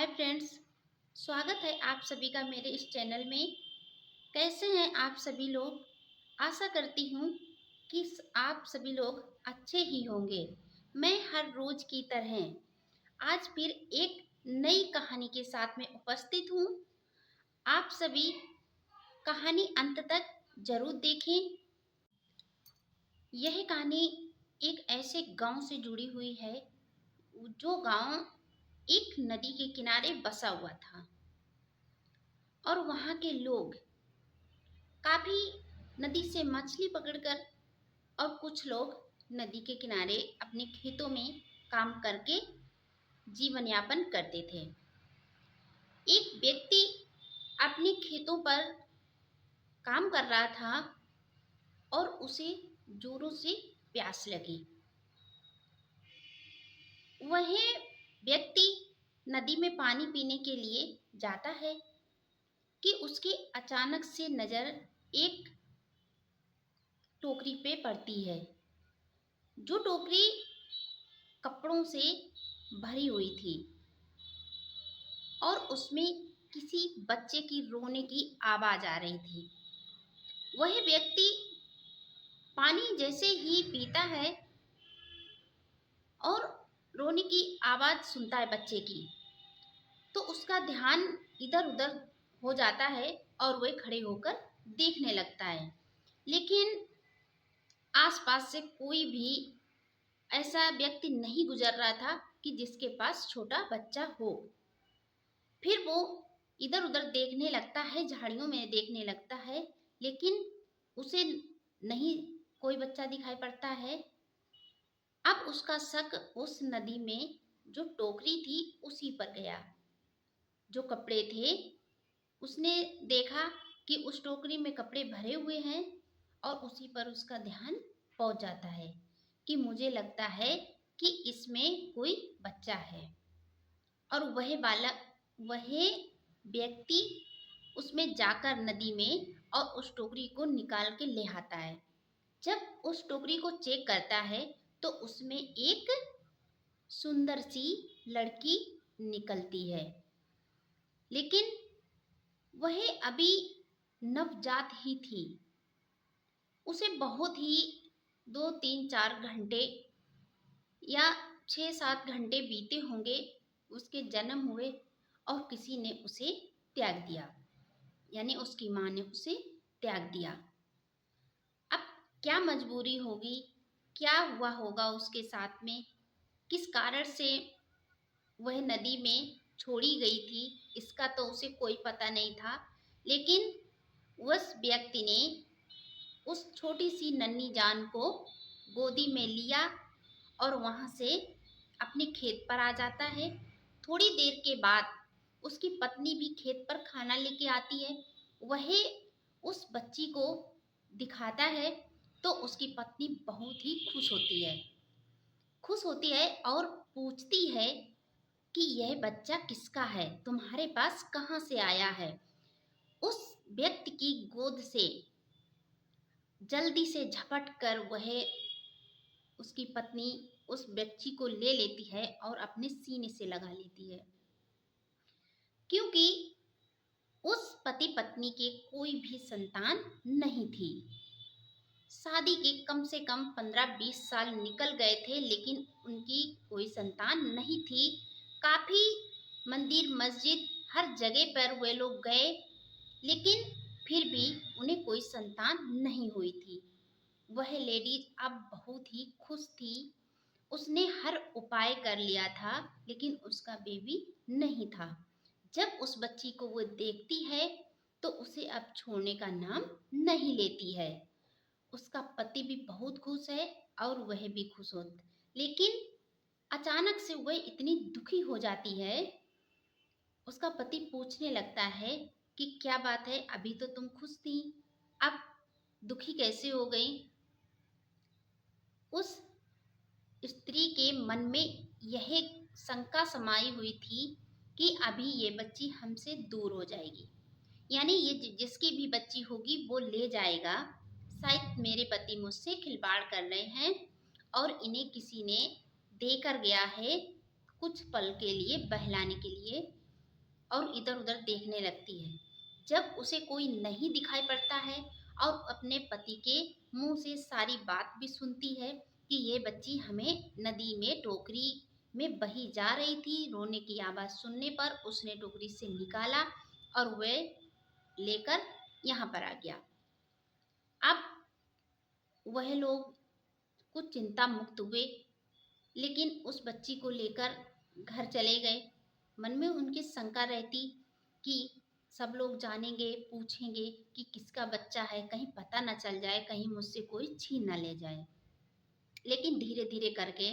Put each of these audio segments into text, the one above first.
Hi friends. स्वागत है आप सभी का मेरे इस चैनल में। कैसे हैं आप सभी लोग? आशा करती हूँ कि आप सभी लोग अच्छे ही होंगे। मैं हर रोज की तरह आज फिर एक नई कहानी के साथ में उपस्थित हूँ। आप सभी कहानी अंत तक जरूर देखें। यह कहानी एक ऐसे गांव से जुड़ी हुई है जो गांव एक नदी के किनारे बसा हुआ था और वहाँ के लोग काफी नदी से मछली पकड़कर और कुछ लोग नदी के किनारे अपने खेतों में काम करके जीवन यापन करते थे। एक व्यक्ति अपने खेतों पर काम कर रहा था और उसे जोरों से प्यास लगी। वह व्यक्ति नदी में पानी पीने के लिए जाता है कि उसकी अचानक से नजर एक टोकरी पे पड़ती है, जो टोकरी कपड़ों से भरी हुई थी और उसमें किसी बच्चे की रोने की आवाज आ रही थी। वह व्यक्ति पानी जैसे ही पीता है और रोने की आवाज सुनता है बच्चे की, तो उसका ध्यान इधर उधर हो जाता है और वह खड़े होकर देखने लगता है। लेकिन आसपास से कोई भी ऐसा व्यक्ति नहीं गुजर रहा था कि जिसके पास छोटा बच्चा हो। फिर वो इधर उधर देखने लगता है, झाड़ियों में देखने लगता है, लेकिन उसे नहीं कोई बच्चा दिखाई पड़ता है। अब उसका शक उस नदी में जो टोकरी थी उसी पर गया। जो कपड़े थे, उसने देखा कि उस टोकरी में कपड़े भरे हुए हैं और उसी पर उसका ध्यान पहुंच जाता है कि मुझे लगता है कि इसमें कोई बच्चा है। और वह व्यक्ति उसमें जाकर नदी में और उस टोकरी को निकाल के ले आता है। जब उस टोकरी को चेक करता है तो उसमें एक सुंदर सी लड़की निकलती है, लेकिन वह अभी नवजात ही थी। उसे बहुत ही 2 3 4 घंटे या 6 7 घंटे बीते होंगे उसके जन्म हुए और किसी ने उसे त्याग दिया, यानी उसकी माँ ने उसे त्याग दिया। अब क्या मजबूरी होगी, क्या हुआ होगा उसके साथ में, किस कारण से वह नदी में छोड़ी गई थी, इसका तो उसे कोई पता नहीं था। लेकिन उस व्यक्ति ने उस छोटी सी नन्ही जान को गोदी में लिया और वहां से अपने खेत पर आ जाता है। थोड़ी देर के बाद उसकी पत्नी भी खेत पर खाना लेके आती है। वह उस बच्ची को दिखाता है तो उसकी पत्नी बहुत ही खुश होती है और पूछती है कि यह बच्चा किसका है, तुम्हारे पास कहाँ से आया है। उस व्यक्ति की गोद से जल्दी से झपट कर वह उसकी पत्नी उस बच्ची को ले लेती है और अपने सीने से लगा लेती है, क्योंकि उस पति पत्नी के कोई भी संतान नहीं थी। शादी के कम से कम 15 20 साल निकल गए थे, लेकिन उनकी कोई संतान नहीं थी। काफी मंदिर मस्जिद हर जगह पर वे लोग गए, लेकिन फिर भी उन्हें कोई संतान नहीं हुई थी। वह लेडीज अब बहुत ही खुश थी। उसने हर उपाय कर लिया था, लेकिन उसका बेबी नहीं था। जब उस बच्ची को वो देखती है तो उसे अब छोड़ने का नाम नहीं लेती है। उसका पति भी बहुत खुश है और वह भी खुश हो, लेकिन अचानक से वह इतनी दुखी हो जाती है। उसका पति पूछने लगता है कि क्या बात है, अभी तो तुम खुश थी, अब दुखी कैसे हो गई। उस स्त्री के मन में यह शंका समाई हुई थी कि अभी ये बच्ची हमसे दूर हो जाएगी, यानी ये जिसकी भी बच्ची होगी वो ले जाएगा। शायद मेरे पति मुझसे खिलवाड़ कर रहे हैं और इन्हें किसी ने देकर गया है कुछ पल के लिए बहलाने के लिए। और इधर-उधर देखने लगती है। जब उसे कोई नहीं दिखाई पड़ता है और अपने पति के मुँह से सारी बात भी सुनती है कि ये बच्ची हमें नदी में टोकरी में बही जा रही थी, रोने की आवाज़ सुनने पर उसने टोकरी से निकाला और वह लेकर यहाँ पर आ गया। अब वह लोग कुछ चिंता मुक्त हुए, लेकिन उस बच्ची को लेकर घर चले गए। मन में उनकी शंका रहती कि सब लोग जानेंगे, पूछेंगे कि किसका बच्चा है, कहीं पता न चल जाए, कहीं मुझसे कोई छीन न ले जाए। लेकिन धीरे-धीरे करके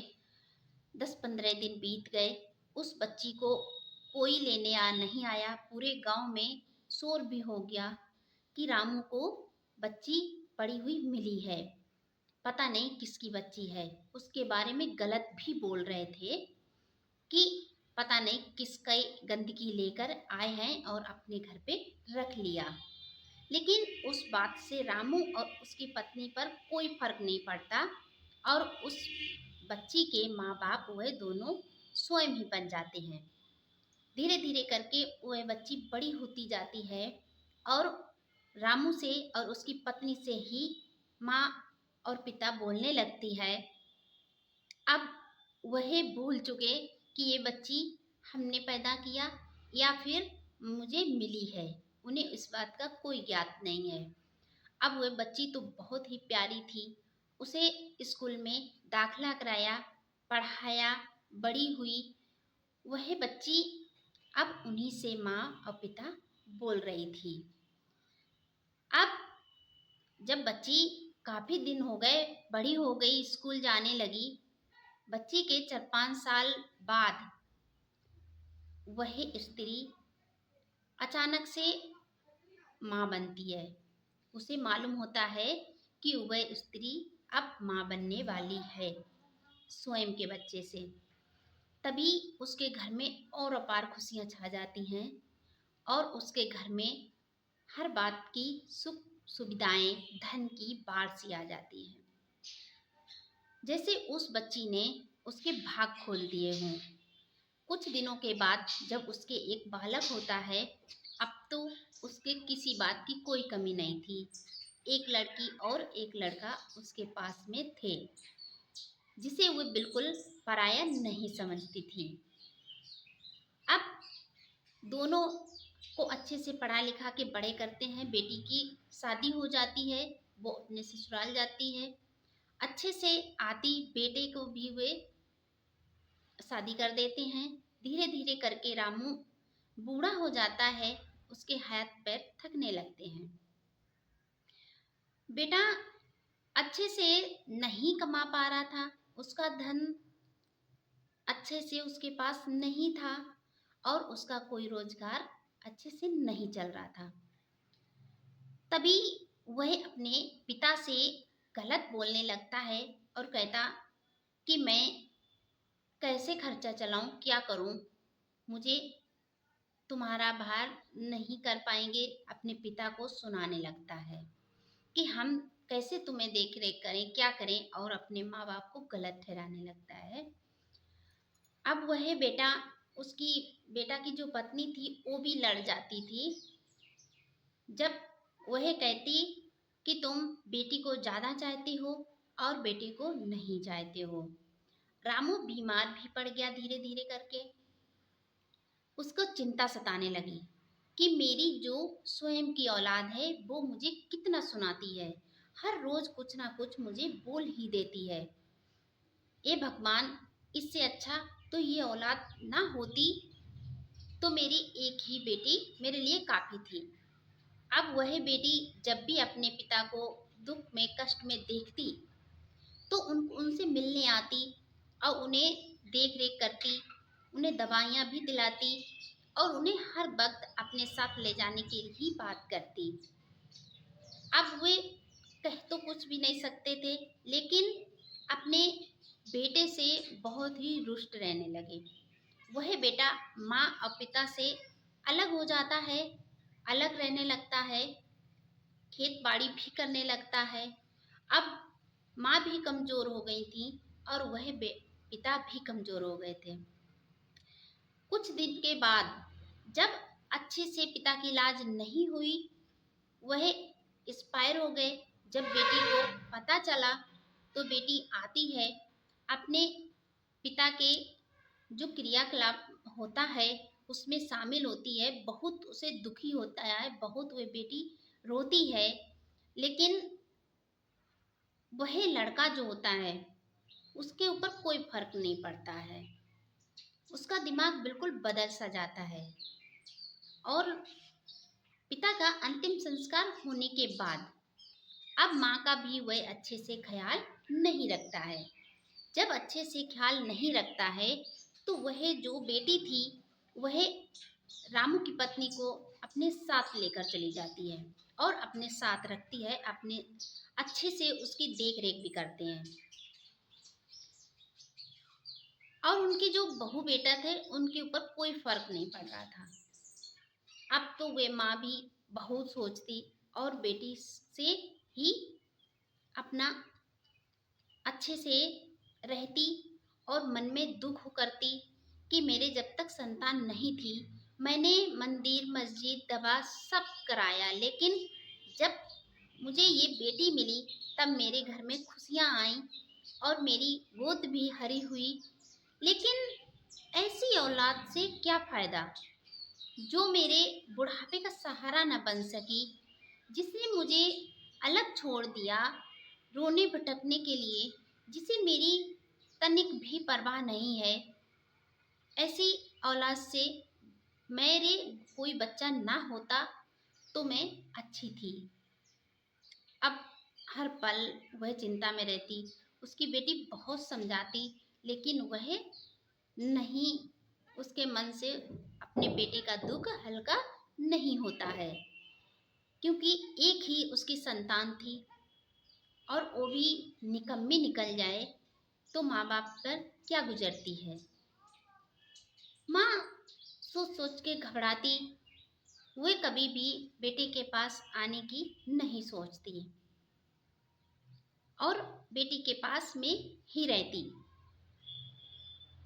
10-15 दिन बीत गए। उस बच्ची को कोई लेने नहीं आया। पूरे गांव में शोर भी हो गया कि रामू को बच्ची पड़ी हुई मिली है। पता नहीं किसकी बच्ची है। उसके बारे में गलत भी बोल रहे थे कि पता नहीं किसका गंदगी लेकर आए हैं और अपने घर पे रख लिया। लेकिन उस बात से रामू और उसकी पत्नी पर कोई फर्क नहीं पड़ता और उस बच्ची के माँ बाप वह दोनों स्वयं ही बन जाते हैं। धीरे धीरे करके वह बच्ची बड़ी होती जाती है और रामू से और उसकी पत्नी से ही माँ और पिता बोलने लगती है। अब वह भूल चुके कि ये बच्ची हमने पैदा किया या फिर मुझे मिली है। उन्हें इस बात का कोई ज्ञात नहीं है। अब वह बच्ची तो बहुत ही प्यारी थी। उसे स्कूल में दाखिला कराया, पढ़ाया, बड़ी हुई। वह बच्ची अब उन्हीं से माँ और पिता बोल रही थी। अब जब बच्ची काफ़ी दिन हो गए, बड़ी हो गई, स्कूल जाने लगी। बच्ची के 4-5 साल बाद वह स्त्री अचानक से माँ बनती है। उसे मालूम होता है कि वह स्त्री अब माँ बनने वाली है स्वयं के बच्चे से। तभी उसके घर में और अपार खुशियाँ छा जाती हैं और उसके घर में हर बात की सुख सुविधाएं, धन की बाढ़ सी आ जाती है। जैसे उस बच्ची ने उसके भाग खोल दिए हों। कुछ दिनों के बाद जब उसके एक बालक होता है, अब तो उसके किसी बात की कोई कमी नहीं थी। एक लड़की और एक लड़का उसके पास में थे, जिसे वो बिल्कुल पराया नहीं समझती थी। अब दोनों को अच्छे से पढ़ा लिखा के बड़े करते हैं। बेटी की शादी हो जाती है, वो अपने ससुराल जाती है। अच्छे से आती बेटे को भी वे शादी कर देते हैं। धीरे धीरे करके रामू बूढ़ा हो जाता है, उसके हाथ पैर थकने लगते हैं। बेटा अच्छे से नहीं कमा पा रहा था, उसका धन अच्छे से उसके पास नहीं था और उसका कोई रोजगार अच्छे से नहीं चल रहा था। तभी वह अपने पिता से गलत बोलने लगता है और कहता कि मैं कैसे खर्चा चलाऊं, क्या करूं, मुझे तुम्हारा भार नहीं कर पाएंगे। अपने पिता को सुनाने लगता है कि हम कैसे तुम्हें देख रेख करें, क्या करें, और अपने माँ बाप को गलत ठहराने लगता है। अब वह बेटा, उसकी बेटा की जो पत्नी थी वो भी लड़ जाती थी जब वह कहती कि तुम बेटी को ज़्यादा चाहते हो और बेटे को नहीं चाहते हो। रामू बीमार भी पड़ गया धीरे धीरे करके। उसको चिंता सताने लगी कि मेरी जो स्वयं की औलाद है वो मुझे कितना सुनाती है, हर रोज कुछ ना कुछ मुझे बोल ही देती है। ए भगवान, इससे अच्छा तो ये औलाद ना होती तो मेरी एक ही बेटी मेरे लिए काफ़ी थी। अब वह बेटी जब भी अपने पिता को दुख में कष्ट में देखती तो उनसे मिलने आती और उन्हें देख रेख करती, उन्हें दवाइयाँ भी दिलाती और उन्हें हर वक्त अपने साथ ले जाने की ही बात करती। अब वे कह तो कुछ भी नहीं सकते थे, लेकिन अपने बेटे से बहुत ही रुष्ट रहने लगे। वह बेटा माँ और पिता से अलग हो जाता है, अलग रहने लगता है, खेत बाड़ी भी करने लगता है। अब माँ भी कमज़ोर हो गई थी और पिता भी कमज़ोर हो गए थे। कुछ दिन के बाद जब अच्छे से पिता की इलाज नहीं हुई, वह एक्सपायर हो गए। जब बेटी को पता चला तो बेटी आती है, अपने पिता के जो क्रियाकलाप होता है उसमें शामिल होती है। बहुत उसे दुखी होता है, बहुत वह बेटी रोती है। लेकिन वह लड़का जो होता है उसके ऊपर कोई फर्क नहीं पड़ता है, उसका दिमाग बिल्कुल बदल सा जाता है। और पिता का अंतिम संस्कार होने के बाद अब माँ का भी वह अच्छे से ख्याल नहीं रखता है। जब अच्छे से ख्याल नहीं रखता है तो वह जो बेटी थी वह रामू की पत्नी को अपने साथ लेकर चली जाती है और अपने साथ रखती है, अपने अच्छे से उसकी देख रेख भी करते हैं। और उनके जो बहू बेटा थे उनके ऊपर कोई फर्क नहीं पड़ रहा था। अब तो वे माँ भी बहुत सोचती और बेटी से ही अपना अच्छे से रहती और मन में दुख करती कि मेरे जब तक संतान नहीं थी मैंने मंदिर मस्जिद दवा सब कराया, लेकिन जब मुझे ये बेटी मिली तब मेरे घर में खुशियाँ आईं और मेरी गोद भी हरी हुई। लेकिन ऐसी औलाद से क्या फ़ायदा जो मेरे बुढ़ापे का सहारा न बन सकी, जिसने मुझे अलग छोड़ दिया रोने भटकने के लिए, जिसे मेरी तनिक भी परवाह नहीं है। ऐसी औलाद से मेरे कोई बच्चा ना होता तो मैं अच्छी थी। अब हर पल वह चिंता में रहती, उसकी बेटी बहुत समझाती लेकिन वह नहीं, उसके मन से अपने बेटे का दुख हल्का नहीं होता है, क्योंकि एक ही उसकी संतान थी और वो भी निकम्मी निकल जाए तो माँ बाप पर क्या गुजरती है। माँ सोच सोच के घबराती, वे कभी भी बेटे के पास आने की नहीं सोचती और बेटी के पास में ही रहती।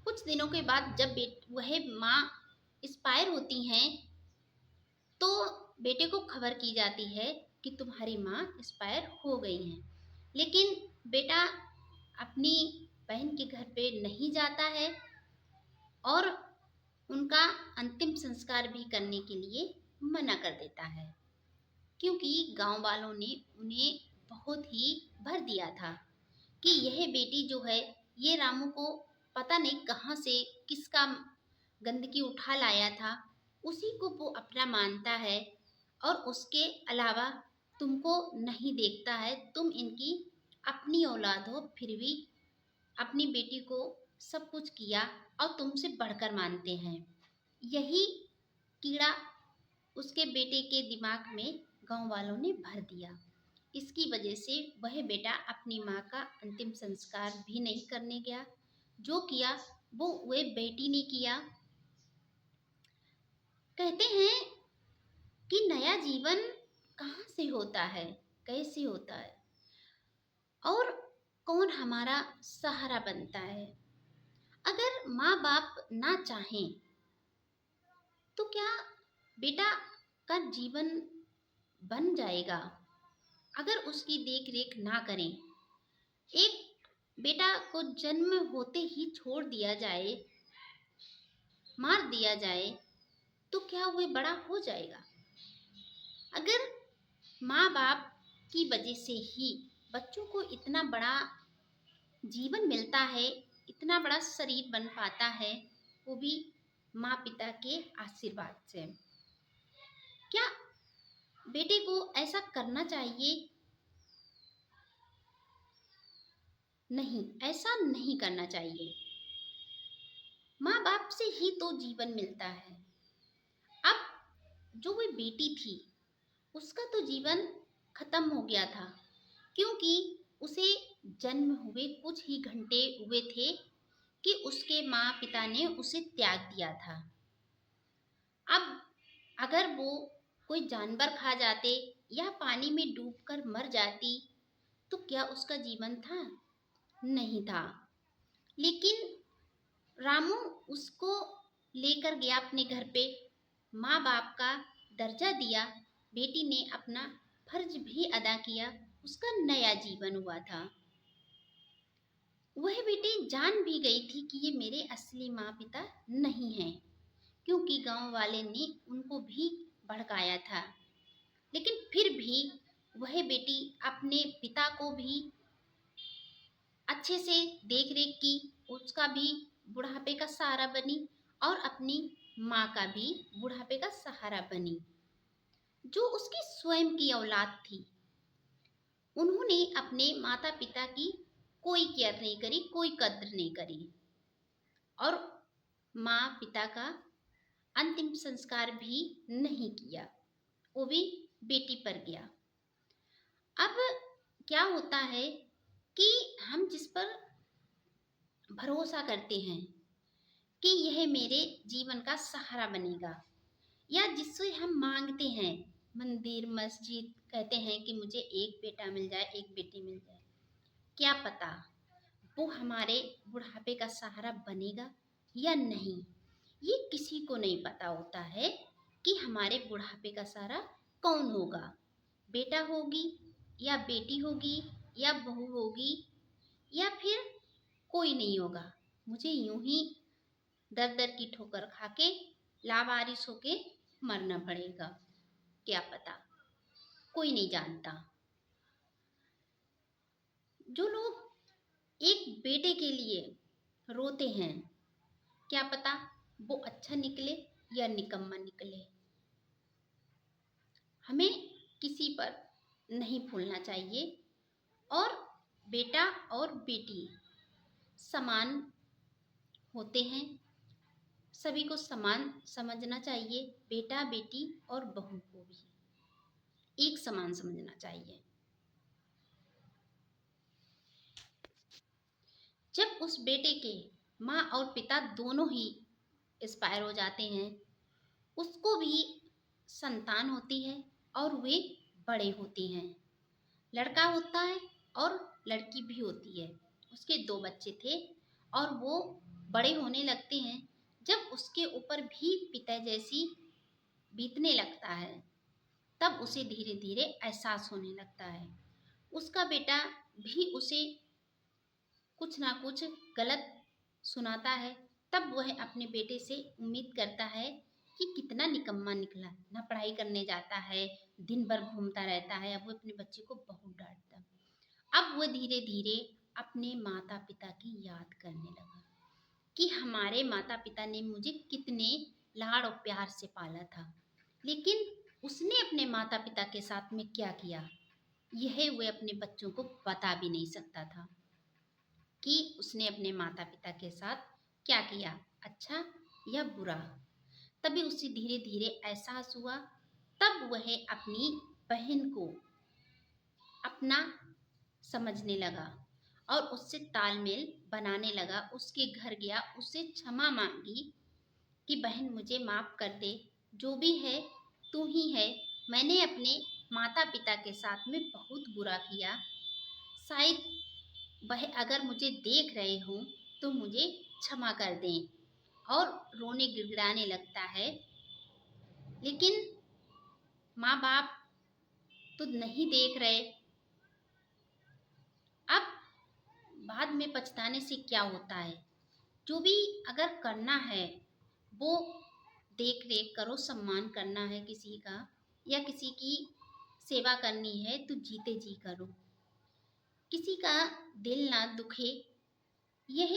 कुछ दिनों के बाद जब वह माँ एक्सपायर होती हैं तो बेटे को खबर की जाती है कि तुम्हारी माँ एक्सपायर हो गई हैं। लेकिन बेटा अपनी बहन के घर पे नहीं जाता है और उनका अंतिम संस्कार भी करने के लिए मना कर देता है, क्योंकि गांव वालों ने उन्हें बहुत ही भर दिया था कि यह बेटी जो है ये रामू को पता नहीं कहाँ से किसका गंदगी उठा लाया था, उसी को वो अपना मानता है और उसके अलावा तुमको नहीं देखता है। तुम इनकी अपनी औलाद हो फिर भी अपनी बेटी को सब कुछ किया और तुमसे बढ़कर मानते हैं। यही कीड़ा उसके बेटे के दिमाग में गांव वालों ने भर दिया। इसकी वजह से वह बेटा अपनी माँ का अंतिम संस्कार भी नहीं करने गया, जो किया वो वह बेटी ने किया। कहते हैं कि नया जीवन कहाँ से होता है, कैसे होता है और कौन हमारा सहारा बनता है। अगर माँ बाप ना चाहें तो क्या बेटा का जीवन बन जाएगा? अगर उसकी देख रेख ना करें, एक बेटा को जन्म होते ही छोड़ दिया जाए, मार दिया जाए, तो क्या वह बड़ा हो जाएगा? अगर माँ बाप की वजह से ही बच्चों को इतना बड़ा जीवन मिलता है, इतना बड़ा शरीर बन पाता है, वो भी माँ पिता के आशीर्वाद से। क्या बेटे को ऐसा करना चाहिए? नहीं, ऐसा नहीं करना चाहिए। माँ बाप से ही तो जीवन मिलता है। अब जो वह बेटी थी उसका तो जीवन खत्म हो गया था, क्योंकि उसे जन्म हुए कुछ ही घंटे हुए थे कि उसके माँ पिता ने उसे त्याग दिया था। अब अगर वो कोई जानवर खा जाते या पानी में डूबकर मर जाती तो क्या उसका जीवन था? नहीं था। लेकिन रामू उसको लेकर गया अपने घर पे, माँ बाप का दर्जा दिया, बेटी ने अपना फर्ज भी अदा किया, उसका नया जीवन हुआ था। वह बेटी जान भी गई थी कि ये मेरे असली माँ पिता नहीं हैं, क्योंकि गांव वाले ने उनको भी भड़काया था। लेकिन फिर भी वह बेटी अपने पिता को भी अच्छे से देख रेख की, उसका भी बुढ़ापे का सहारा बनी और अपनी माँ का भी बुढ़ापे का सहारा बनी। जो उसकी स्वयं की औलाद थी, उन्होंने अपने माता पिता की कोई केयर नहीं करी, कोई कद्र नहीं करी और माँ पिता का अंतिम संस्कार भी नहीं किया, वो भी बेटी पर गया। अब क्या होता है कि हम जिस पर भरोसा करते हैं कि यह मेरे जीवन का सहारा बनेगा, या जिससे हम मांगते हैं, मंदिर मस्जिद कहते हैं कि मुझे एक बेटा मिल जाए, एक बेटी मिल जाए, क्या पता वो हमारे बुढ़ापे का सहारा बनेगा या नहीं। ये किसी को नहीं पता होता है कि हमारे बुढ़ापे का सहारा कौन होगा, बेटा होगी या बेटी होगी या बहू होगी या फिर कोई नहीं होगा। मुझे यूं ही दर दर की ठोकर खा के लावारिस होके मरना पड़ेगा, क्या पता, कोई नहीं जानता। जो लोग एक बेटे के लिए रोते हैं, क्या पता वो अच्छा निकले या निकम्मा निकले। हमें किसी पर नहीं भूलना चाहिए और बेटा और बेटी समान होते हैं, सभी को समान समझना चाहिए। बेटा बेटी और बहू को भी एक समान समझना चाहिए। जब उस बेटे के माँ और पिता दोनों ही एक्सपायर हो जाते हैं, उसको भी संतान होती है और वे बड़े होती हैं। लड़का होता है और लड़की भी होती है। उसके 2 बच्चे थे और वो बड़े होने लगते हैं। जब उसके ऊपर भी पिता जैसी बीतने लगता है, तब उसे धीरे धीरे एहसास होने लगता है। उसका बेटा भी उसे कुछ ना कुछ गलत सुनाता है, तब वह अपने बेटे से उम्मीद करता है कि कितना निकम्मा निकला, ना पढ़ाई करने जाता है, दिन भर घूमता रहता है। अब वो अपने बच्चे को बहुत डांटता। अब वह धीरे धीरे अपने माता पिता की याद करने लगा कि हमारे माता पिता ने मुझे कितने लाड़ और प्यार से पाला था, लेकिन उसने अपने माता पिता के साथ में क्या किया, यह वह अपने बच्चों को बता भी नहीं सकता था कि उसने अपने माता पिता के साथ क्या किया, अच्छा या बुरा। तभी उसे धीरे धीरे एहसास हुआ। तब वह अपनी बहन को अपना समझने लगा और उससे तालमेल बनाने लगा। उसके घर गया, उससे क्षमा मांगी कि बहन मुझे माफ़ कर दे, जो भी है तू ही है, मैंने अपने माता पिता के साथ में बहुत बुरा किया, शायद वह अगर मुझे देख रहे हों तो मुझे क्षमा कर दें। और रोने गिड़गिड़ाने लगता है, लेकिन माँ बाप तो नहीं देख रहे। अब बाद में पछताने से क्या होता है, जो भी अगर करना है वो देख रेख करो, सम्मान करना है किसी का या किसी की सेवा करनी है तो जीते जी करो, किसी का दिल ना दुखे। यह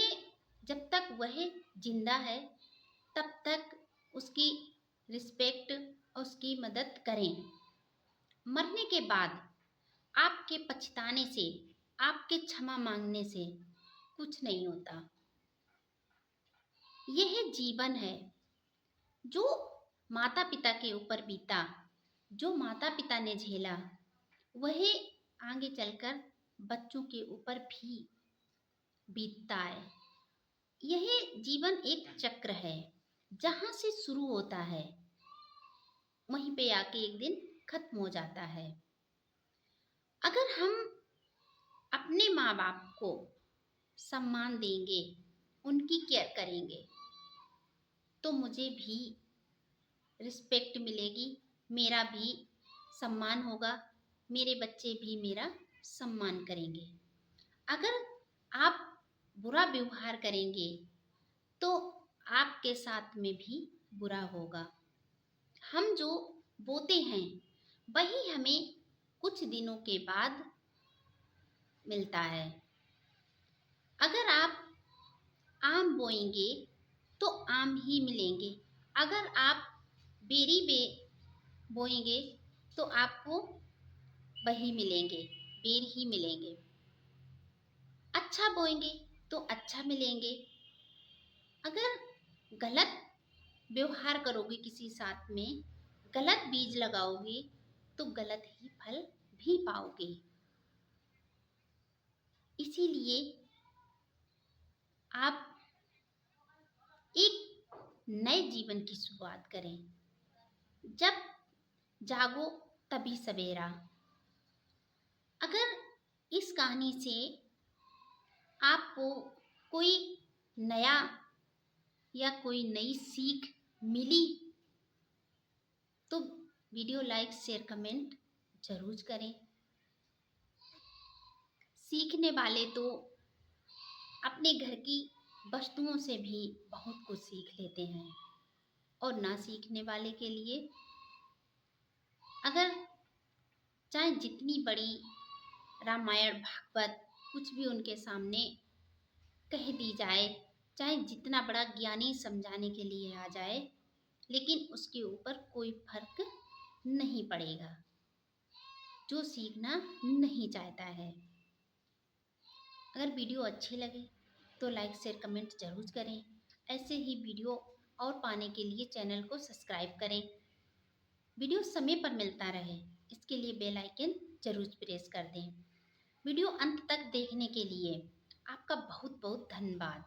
जब तक वह जिंदा है तब तक उसकी रिस्पेक्ट और उसकी मदद करें। मरने के बाद आपके पछताने से, आपके क्षमा मांगने से कुछ नहीं होता। यह जीवन है जो माता पिता के ऊपर बीता, जो माता पिता ने झेला, वह आगे चलकर बच्चों के ऊपर भी बीतता है। यह जीवन एक चक्र है, जहाँ से शुरू होता है वहीं पे आके एक दिन खत्म हो जाता है। अगर हम अपने माँ बाप को सम्मान देंगे, उनकी केयर करेंगे, तो मुझे भी रिस्पेक्ट मिलेगी, मेरा भी सम्मान होगा, मेरे बच्चे भी मेरा सम्मान करेंगे। अगर आप बुरा व्यवहार करेंगे तो आपके साथ में भी बुरा होगा। हम जो बोते हैं वही हमें कुछ दिनों के बाद मिलता है। अगर आप आम बोएंगे तो आम ही मिलेंगे। अगर आप बेरी बे बोएंगे तो आपको वही मिलेंगे, बेर ही मिलेंगे। अच्छा बोएंगे तो अच्छा मिलेंगे। अगर गलत व्यवहार करोगे किसी साथ में, गलत बीज लगाओगे तो गलत ही फल भी पाओगे। इसीलिए आप एक नए जीवन की शुरुआत करें। जब जागो तभी सवेरा। अगर इस कहानी से आपको कोई नया या कोई नई सीख मिली तो वीडियो लाइक शेयर कमेंट जरूर करें। सीखने वाले तो अपने घर की वस्तुओं से भी बहुत कुछ सीख लेते हैं, और ना सीखने वाले के लिए अगर चाहे जितनी बड़ी रामायण भागवत कुछ भी उनके सामने कह दी जाए, चाहे जितना बड़ा ज्ञानी समझाने के लिए आ जाए, लेकिन उसके ऊपर कोई फर्क नहीं पड़ेगा जो सीखना नहीं चाहता है। अगर वीडियो अच्छी लगे तो लाइक शेयर कमेंट जरूर करें। ऐसे ही वीडियो और पाने के लिए चैनल को सब्सक्राइब करें। वीडियो समय पर मिलता रहे इसके लिए बेल आइकन जरूर प्रेस कर दें। वीडियो अंत तक देखने के लिए आपका बहुत बहुत धन्यवाद।